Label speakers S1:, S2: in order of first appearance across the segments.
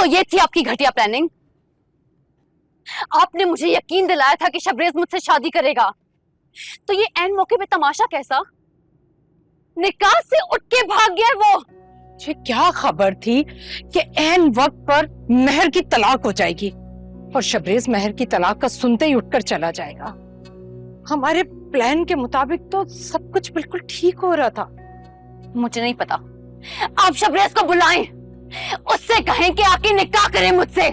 S1: तो ये थी आपकी घटिया प्लानिंग। आपने मुझे यकीन दिलाया था कि शबरेज मुझसे शादी करेगा, तो ये ऐन मौके पे तमाशा कैसा? निकाह से उठ के भाग गया वो।
S2: मुझे क्या खबर थी कि ऐन वक्त पर महर की तलाक हो जाएगी और शबरेज महर की तलाक का सुनते ही उठकर चला जाएगा। हमारे प्लान के मुताबिक तो सब कुछ बिल्कुल ठीक हो रहा था।
S1: मुझे नहीं पता, आप शबरेज को बुलाएं, उससे कहें कि आके निकाह करें मुझसे,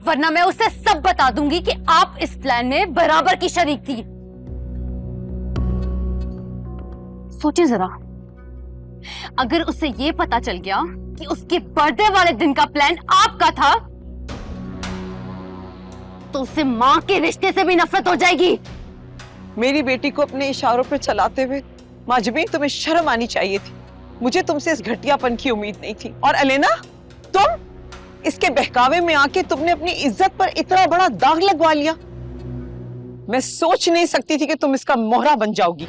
S1: वरना मैं उसे सब बता दूंगी कि आप इस प्लान में बराबर की शरीक थी। सोचिए जरा, अगर उसे ये पता चल गया कि उसके बर्थडे वाले दिन का प्लान आपका था, तो उसे मां के रिश्ते से भी नफरत हो जाएगी।
S3: मेरी बेटी को अपने इशारों पर चलाते हुए माजबीन तुम्हें शर्म आनी चाहिए थी। मुझे तुमसे इस घटियापन की उम्मीद नहीं थी। और अलेना, तुम इसके बहकावे में आके तुमने अपनी इज्जत पर इतना बड़ा दाग लगवा लिया। मैं सोच नहीं सकती थी कि तुम इसका मोहरा बन जाओगी।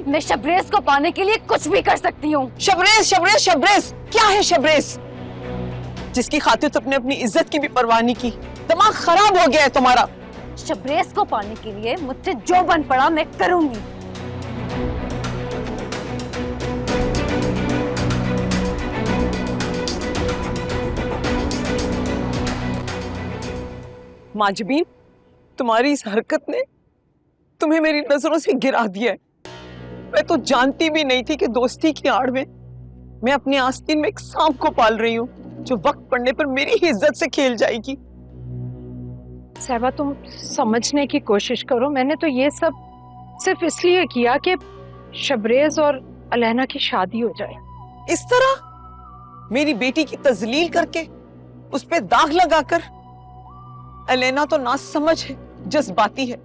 S1: मैं शबरेज को पाने के लिए कुछ भी कर सकती हूँ।
S3: शबरेज, शबरेज, शबरेज क्या है शबरेज? जिसकी खातिर तुमने अपनी इज्जत की भी परवाह नहीं की। दिमाग खराब हो गया है तुम्हारा।
S1: शबरेज को पाने के लिए मुझसे जो बन पड़ा मैं करूंगी।
S3: माजबीन, तुम्हारी इस हरकत ने तुम्हें मेरी नजरों से गिरा दिया है। मैं तो जानती भी नहीं थी कि दोस्ती की आड़ में मैं अपने आस्तीन में एक सांप को पाल रही हूँ, जो वक्त पड़ने पर मेरी ही इज्जत से खेल जाएगी।
S2: साहिबा, तुम समझने की कोशिश करो। मैंने तो ये सब सिर्फ इसलिए किया कि शबरेज और अलैना की शादी हो जाए।
S3: इस तरह मेरी बेटी की तजलील करके उस पे दाग लगाकर। अलैना तो ना समझ है, जज्बाती है,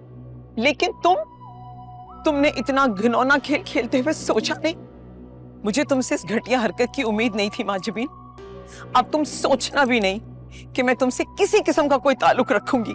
S3: लेकिन तुमने इतना घिनौना खेल खेलते हुए सोचा नहीं। मुझे तुमसे इस घटिया हरकत की उम्मीद नहीं थी माजबीन। अब तुम सोचना भी नहीं कि मैं तुमसे किसी किस्म का कोई ताल्लुक रखूंगी।